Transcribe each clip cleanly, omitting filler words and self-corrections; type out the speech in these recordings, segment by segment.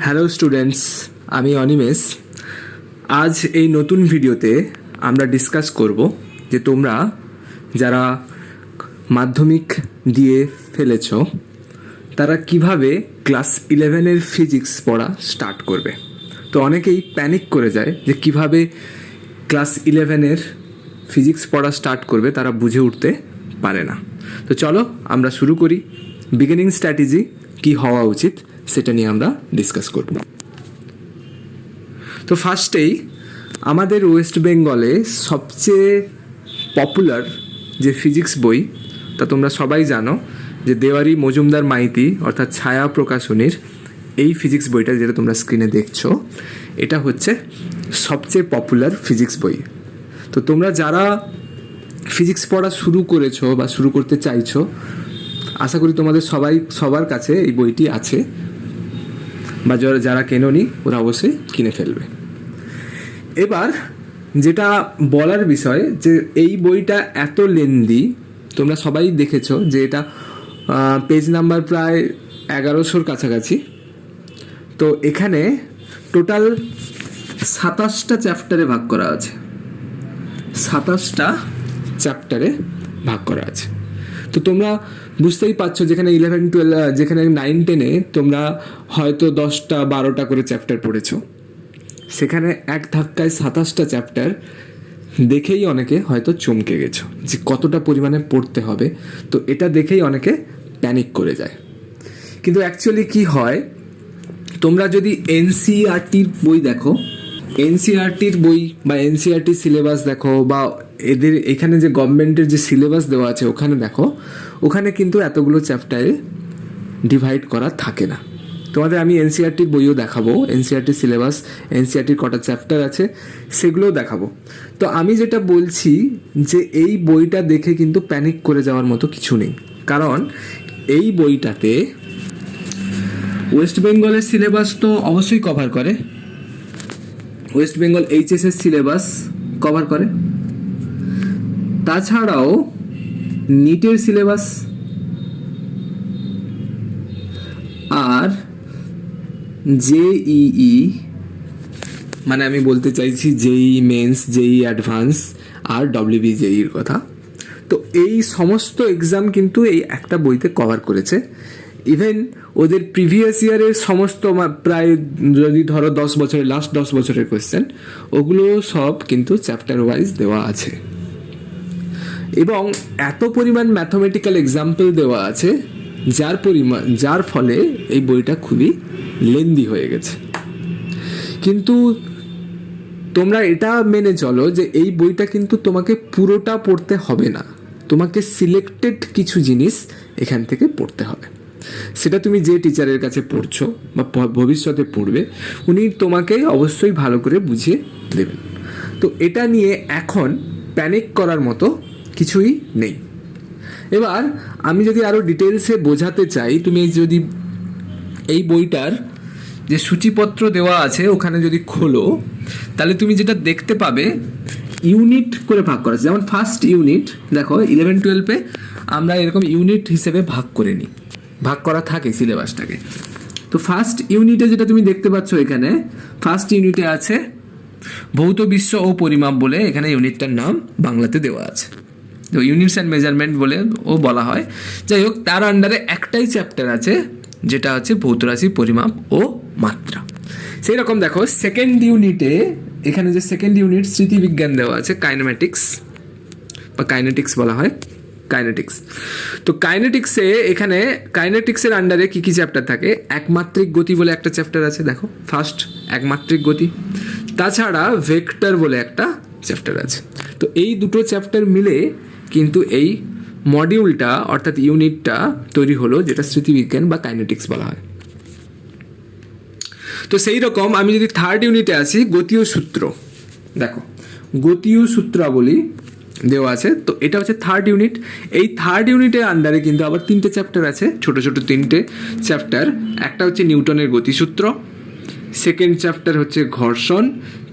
Hello students, আমি অনিমেষ। আজ এই নতুন ভিডিওতে আমরা ডিসকাস করব যে তোমরা যারা মাধ্যমিক দিয়ে ফেলেছ তারা কিভাবে ক্লাস 11-এর ফিজিক্স পড়া স্টার্ট করবে। তো অনেকেই প্যানিক করে যায় যে কিভাবে ক্লাস 11-এর ফিজিক্স পড়া স্টার্ট করবে, তারা বুঝে উঠতে পারে না। তো চলো আমরা শুরু করি। বিগিনিং স্ট্র্যাটেজি কি হওয়া উচিত সেটা নিয়ে আমরা ডিসকাস করব। তো ফার্স্টেই আমাদের ওয়েস্ট বেঙ্গলে সবচেয়ে পপুলার যে ফিজিক্স বই, তা তোমরা সবাই জানো যে দেওয়ারি মজুমদার মাইতি অর্থাৎ ছায়া প্রকাশনীর এই ফিজিক্স বইটা যেটা তোমরা স্ক্রিনে দেখছো, এটা হচ্ছে সবচেয়ে পপুলার ফিজিক্স বই। তো তোমরা যারা ফিজিক্স পড়া শুরু করেছো বা শুরু করতে চাইছো, আশা করি তোমাদের সবার কাছে এই বইটি আছে, বা যারা কেনোনি ওরা অবশ্যই কিনে ফেলবে। এবার যেটা বলার বিষয় যে এই বইটা এত লেন্দি, তোমরা সবাই দেখেছো যে এটা পেজ নাম্বার প্রায় 1100-র কাছাকাছি। তো এখানে টোটাল 27টা চ্যাপ্টারে ভাগ করা আছে, 27টা চ্যাপ্টারে ভাগ করা আছে। তো তোমরা বুঝতেই পারছো যেখানে 11-12 যেখানে 9-10-এ তোমরা হয়তো 10টা 12টা করে চ্যাপ্টার পড়েছো, সেখানে এক ধাক্কায় 27টা চ্যাপ্টার দেখেই অনেকে হয়তো চমকে গেছো যে কতটা পরিমাণে পড়তে হবে। তো এটা দেখেই অনেকে প্যানিক করে যায়। কিন্তু অ্যাকচুয়ালি কি হয়, তোমরা যদি এনসিইআরটির বই দেখো, এনসিইআরটির বই বা এনসিইআরটি সিলেবাস দেখো, বা এদের এখানে যে গভর্নমেন্টের যে সিলেবাস দেওয়া আছে ওখানে দেখো, ওখানে কিন্তু এতগুলো চ্যাপ্টারে ডিভাইড করা থাকে না। তোমাদের আমি এনসিইআরটির বইও দেখাবো, এনসিইআরটির সিলেবাস, এনসিইআরটির কটা চ্যাপ্টার আছে সেগুলোও দেখাবো। তো আমি যেটা বলছি যে এই বইটা দেখে কিন্তু প্যানিক করে যাওয়ার মতো কিছু নেই, কারণ এই বইটাতে ওয়েস্ট বেঙ্গলের সিলেবাস তো অবশ্যই কভার করে, ওয়েস্ট বেঙ্গল এইচএসের সিলেবাস কভার করে, তাছাড়াও নিটের সিলেবাস, আর জেইই মানে আমি বলতে চাইছি জেইই মেন্স, জেইই অ্যাডভান্স আর ডব্লিউবিজেইর কথা। তো এই সমস্ত এক্সাম কিন্তু এই একটা বইতে কভার করেছে। ইভেন ওদের প্রিভিয়াস ইয়ারের সমস্ত প্রায় যদি ধরো 10 বছরের লাস্ট 10 বছরের কোয়েশ্চেন, ওগুলো সব কিন্তু চ্যাপ্টার ওয়াইজ দেওয়া আছে, এবং এত পরিমাণ ম্যাথমেটিক্যাল এক্সাম্পল দেওয়া আছে যার ফলে এই বইটা খুবই লেন্দি হয়ে গেছে। কিন্তু তোমরা এটা মেনে চলো যে এই বইটা কিন্তু তোমাকে পুরোটা পড়তে হবে না, তোমাকে সিলেক্টেড কিছু জিনিস এখান থেকে পড়তে হবে। সেটা তুমি যে টিচারের কাছে পড়ছো বা ভবিষ্যতে পড়বে, উনি তোমাকে অবশ্যই ভালো করে বুঝিয়ে দেবেন। তো এটা নিয়ে এখন প্যানিক করার মতো কিছুই নেই। এবার আমি যদি আরও ডিটেলসে বোঝাতে চাই, তুমি যদি এই বইটার যে সূচিপত্র দেওয়া আছে ওখানে যদি খোলো, তাহলে তুমি যেটা দেখতে পাবে ইউনিট করে ভাগ করা আছে। যেমন ফার্স্ট ইউনিট দেখো 11-12-এ আমরা এরকম ইউনিট হিসেবে ভাগ করে নিই, ভাগ করা থাকে সিলেবাসটাকে। তো ফার্স্ট ইউনিটে যেটা তুমি দেখতে পাচ্ছ, এখানে ফার্স্ট ইউনিটে আছে ভৌত বিশ্ব ও পরিমাপ বলে, এখানে ইউনিটটার নাম বাংলাতে দেওয়া আছে, তো ইউনিটস অ্যান্ড মেজারমেন্ট বলে ও বলা হয়। যাই হোক, তার আন্ডারে একটাই চ্যাপ্টার আছে যেটা হচ্ছে ভৌতরাশি, পরিমাপ ও মাত্রা। সেই রকম দেখো সেকেন্ড ইউনিটে, এখানে যে সেকেন্ড ইউনিট স্মৃতিবিজ্ঞান দেওয়া আছে, কাইনেমেটিক্স বা কাইনেটিক্স বলা হয়, কাইনেটিক্স। তো কাইনেটিক্সে এখানে কাইনেটিক্সের আন্ডারে কী কী চ্যাপ্টার থাকে, একমাত্রিক গতি বলে একটা চ্যাপ্টার আছে, দেখো ফার্স্ট একমাত্রিক গতি। তাছাড়া ভেক্টর বলে একটা চ্যাপ্টার আছে। তো এই দুটো চ্যাপ্টার মিলে কিন্তু এই মডিউলটা অর্থাৎ ইউনিটটা তৈরি হলো, যেটা স্মৃতিবিজ্ঞান বা কাইনেটিক্স বলা হয়। তো সেই রকম আমি যদি থার্ড ইউনিটে আসি, গতীয় সূত্র, দেখো গতীয় সূত্রাবলী দেওয়া আছে। তো এটা হচ্ছে থার্ড ইউনিট। এই থার্ড ইউনিটের আন্ডারে কিন্তু আবার 3টে চ্যাপ্টার আছে, ছোট ছোট 3টে চ্যাপ্টার। একটা হচ্ছে নিউটনের গতিসূত্র, সেকেন্ড চ্যাপ্টার হচ্ছে ঘর্ষণ,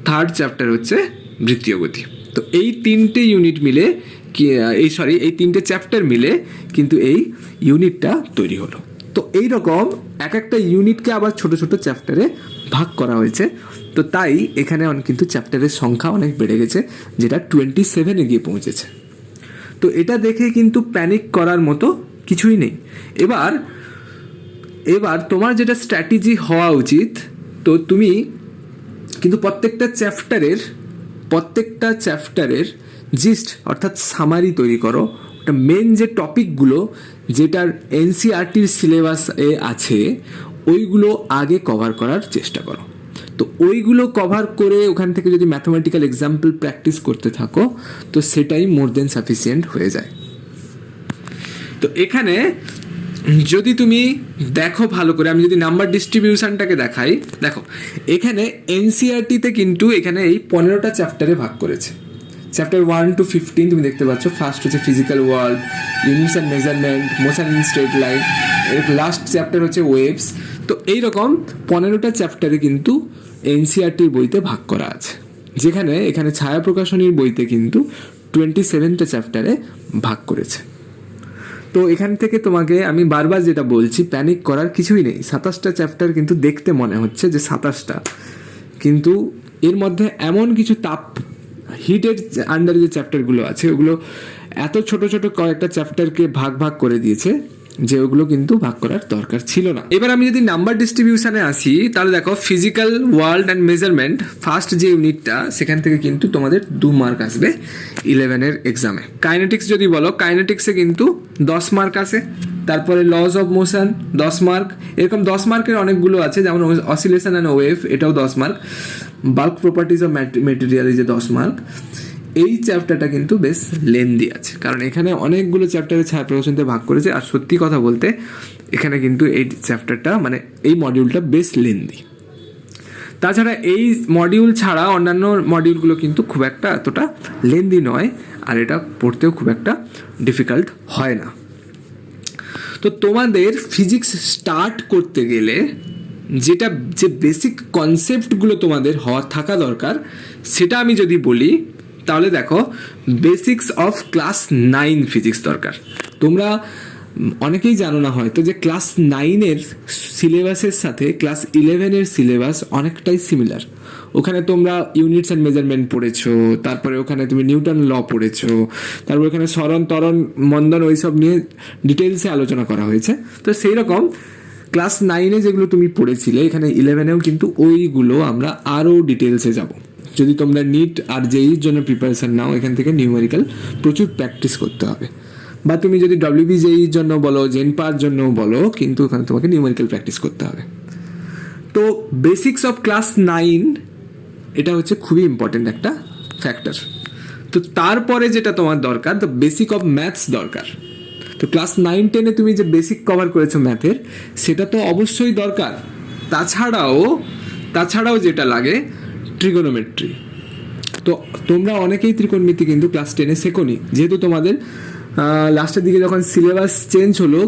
থার্ড চ্যাপ্টার হচ্ছে বৃত্তীয় গতি। তো এই 3টে ইউনিট মিলে এই 3টে চ্যাপ্টার মিলে কিন্তু এই ইউনিটটা তৈরি হলো। তো এই রকম এক একটা ইউনিটকে আবার ছোট ছোট চ্যাপ্টারে ভাগ করা হয়েছে। তো তাই এখানে কিন্তু চ্যাপ্টারের সংখ্যা অনেক বেড়ে গেছে, যেটা 27-এ গিয়ে পৌঁছেছে। তো এটা দেখে কিন্তু প্যানিক করার মতো কিছুই নেই। এবার তোমার যেটা স্ট্র্যাটেজি হওয়া উচিত, তো তুমি কিন্তু প্রত্যেকটা চ্যাপ্টারের জিস্ট অর্থাৎ সামারি তৈরি করো। ওটা মেন যে টপিকগুলো যেটার এনসিইআরটির সিলেবাসে আছে ওইগুলো আগে কভার করার চেষ্টা করো। তো ওইগুলো কভার করে ওখান থেকে যদি ম্যাথমেটিক্যাল এক্সাম্পল প্র্যাকটিস করতে থাকো তো সেটাই মোর দেন সাফিসিয়েন্ট হয়ে যায়। তো এখানে যদি তুমি দেখো ভালো করে, আমি যদি নাম্বার ডিস্ট্রিবিউশনটাকে দেখাই, দেখো এখানে এনসিইআরটিতে কিন্তু এখানে এই 15টা চ্যাপ্টারে ভাগ করেছে। চ্যাপ্টার 1 to 15 তুমি দেখতে পাচ্ছ। ফার্স্ট হচ্ছে physical world, units and measurement, motion in straight line, এর লাস্ট চ্যাপ্টার হচ্ছে ওয়েভস। তো এইরকম 15টা চ্যাপ্টারে কিন্তু এনসিইআরটির বইতে ভাগ করা আছে, যেখানে এখানে ছায়া প্রকাশনীর বইতে কিন্তু 27টা চ্যাপ্টারে ভাগ করেছে। তো এখান থেকে তোমাকে আমি বারবার যেটা বলছি, প্যানিক করার কিছুই নেই। 27টা চ্যাপ্টার কিন্তু দেখতে মনে হচ্ছে যে 27টা, কিন্তু এর মধ্যে এমন কিছু হিটের আন্ডারে যে চ্যাপ্টারগুলো আছে ওগুলো এত ছোট ছোট কয়েকটা চ্যাপ্টারকে ভাগ করে দিয়েছে যে ওগুলো কিন্তু ভাগ করার দরকার ছিল না। এবার আমি যদি নাম্বার ডিস্ট্রিবিউশনে আসি, তাহলে দেখো physical world and measurement first যে ইউনিটটা, সেখান থেকে কিন্তু তোমাদের 2 মার্ক আসবে 11-এর এক্সামে। কাইনেটিক্স যদি বলো, কাইনেটিক্সে কিন্তু 10 মার্ক আসে। তারপরে লজ অফ মোশন 10 মার্ক, এরকম 10 মার্কের অনেকগুলো আছে, যেমন অসিলেশন অ্যান্ড ওয়েভ, এটাও 10 mark. Bulk properties of material যে 10 মার্ক। এই চ্যাপ্টারটা কিন্তু বেশ লেন্দি আছে, কারণ এখানে অনেকগুলো চ্যাপ্টারে ছায়া প্রকাশনীতে ভাগ করেছে। আর সত্যি কথা বলতে এখানে কিন্তু এই চ্যাপ্টারটা মানে এই মডিউলটা বেশ লেন্দি। তাছাড়া এই মডিউল ছাড়া অন্যান্য মডিউলগুলো কিন্তু খুব একটা এতটা লেন্দি নয়, আর এটা পড়তেও খুব একটা ডিফিকাল্ট হয় না। তো তোমাদের ফিজিক্স স্টার্ট করতে গেলে যে বেসিক কনসেপ্টগুলো তোমাদের থাকা দরকার, সেটা আমি যদি বলি তাহলে দেখো বেসিক্স অফ ক্লাস 9 ফিজিক্স দরকার। তোমরা অনেকেই জানো না হয়তো যে ক্লাস 9-এর সিলেবাসের সাথে ক্লাস 11-এর সিলেবাস অনেকটাই সিমিলার। ওখানে তোমরা ইউনিটস অ্যান্ড মেজারমেন্ট পড়েছো, তারপরে ওখানে তুমি নিউটন ল পড়েছো, তারপরে ওখানে সরণ ত্বরণ মন্দন ওইসব নিয়ে ডিটেলসে আলোচনা করা হয়েছে। তো সেই রকম ক্লাস 9-এ যেগুলো তুমি পড়েছিলে এখানে 11-এও কিন্তু ওইগুলো আমরা আরও ডিটেলসে যাব। যদি তোমরা নিট আর জেইর জন্য প্রিপারেশন নাও, এখান থেকে নিউমেরিক্যাল প্রচুর প্র্যাকটিস করতে হবে। বা তুমি যদি WBJEর জন্য বলো, জেনপার জন্য বলো, কিন্তু ওখানে তোমাকে নিউমেরিক্যাল প্র্যাকটিস করতে হবে। তো বেসিক্স অফ ক্লাস 9 এটা হচ্ছে খুবই ইম্পর্টেন্ট একটা ফ্যাক্টর। তো তারপরে যেটা তোমার দরকার, দ্য বেসিক অফ ম্যাথস দরকার। তো ক্লাস 9-10-এ তুমি যে বেসিক কভার করেছো ম্যাথের, সেটা তো অবশ্যই দরকার। তাছাড়াও যেটা লাগে ট্রিগোনোমেট্রি। তো তোমরা অনেকেই ত্রিকোণমিতি কিন্তু ক্লাস 10-এ শেখোনি, যেহেতু তোমাদের লাস্টের দিকে যখন সিলেবাস চেঞ্জ হলো,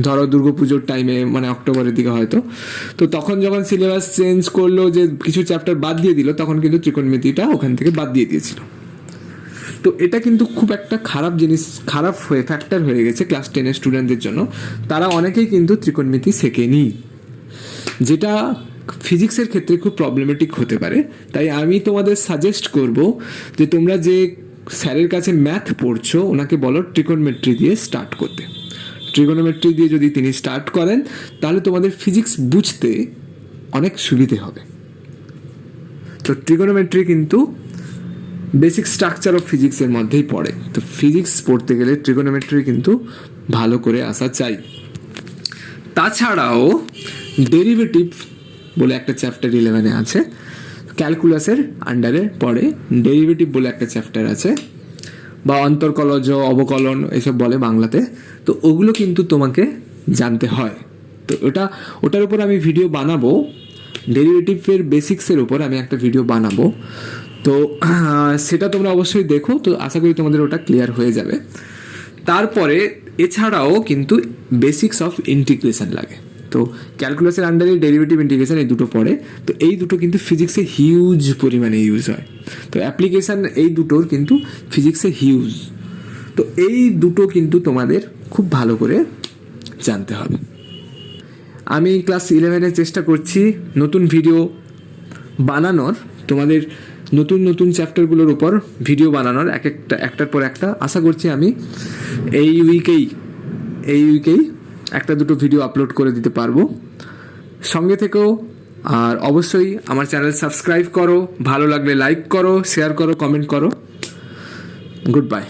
ধরো দুর্গাপুজোর টাইমে, মানে অক্টোবরের দিকে হয়তো, তো তখন যখন সিলেবাস চেঞ্জ করলো, যে কিছু চ্যাপ্টার বাদ দিয়ে দিল, তখন কিন্তু ত্রিকোণমিতিটা ওখান থেকে বাদ দিয়ে দিয়েছিল। তো এটা কিন্তু খুব একটা খারাপ ফ্যাক্টর হয়ে গেছে ক্লাস 10-এর স্টুডেন্টদের জন্য। তারা অনেকেই কিন্তু ত্রিকোণমিতি শেখেনি, যেটা ফিজিক্সের ক্ষেত্রে খুব প্রবলেমেটিক হতে পারে। তাই আমি তোমাদের সাজেস্ট করব যে তোমরা যে স্যারের কাছে ম্যাথ পড়ছো ওনাকে বলো ট্রিগোনোমেট্রি দিয়ে স্টার্ট করতে। ট্রিগোনোমেট্রি দিয়ে যদি তিনি স্টার্ট করেন তাহলে তোমাদের ফিজিক্স বুঝতে অনেক সুবিধে হবে। তো ট্রিগোনোমেট্রি কিন্তু বেসিক স্ট্রাকচার অফ ফিজিক্সের মধ্যেই পড়ে। তো ফিজিক্স পড়তে গেলে ট্রিগোনোমেট্রি কিন্তু ভালো করে আসা চাই। তাছাড়াও ডেরিভেটিভ বলে একটা চ্যাপ্টার 11-এ আছে, ক্যালকুলাসের আন্ডারে পড়ে। ডেরিভেটিভ বলে একটা চ্যাপ্টার আছে, বা অন্তর্কলজ, অবকলন এসব বলে বাংলাতে। তো ওগুলো কিন্তু তোমাকে জানতে হয়। তো ওটার উপর আমি ভিডিও বানাবো, ডেরিভেটিভের বেসিক্সের উপর আমি একটা ভিডিও বানাবো। তো সেটা তোমরা অবশ্যই দেখো। তো আশা করি তোমাদের ওটা ক্লিয়ার হয়ে যাবে। তারপরে এছাড়াও কিন্তু বেসিক্স অফ ইন্টিগ্রেশন লাগে। তো ক্যালকুলাসের আন্ডারে ডেরিভেটিভ, ইন্টিগ্রেশন এই দুটো পড়ে। তো এই দুটো কিন্তু ফিজিক্সে হিউজ পরিমাণে ইউজ হয়। তো অ্যাপ্লিকেশান এই দুটোর কিন্তু ফিজিক্সে হিউজ। তো এই দুটো কিন্তু তোমাদের খুব ভালো করে জানতে হবে। আমি ক্লাস 11-এ চেষ্টা করছি নতুন ভিডিও বানানোর, তোমাদের নতুন নতুন চ্যাপ্টারগুলোর উপর ভিডিও বানানোর, একটার পর একটা। আশা করছি আমি এই উইকেই একটা দুটো ভিডিও আপলোড করে দিতে পারবো। সঙ্গে থেকেও, আর অবশ্যই আমার চ্যানেল সাবস্ক্রাইব করো, ভালো লাগলে লাইক করো, শেয়ার করো, কমেন্ট করো। Good bye.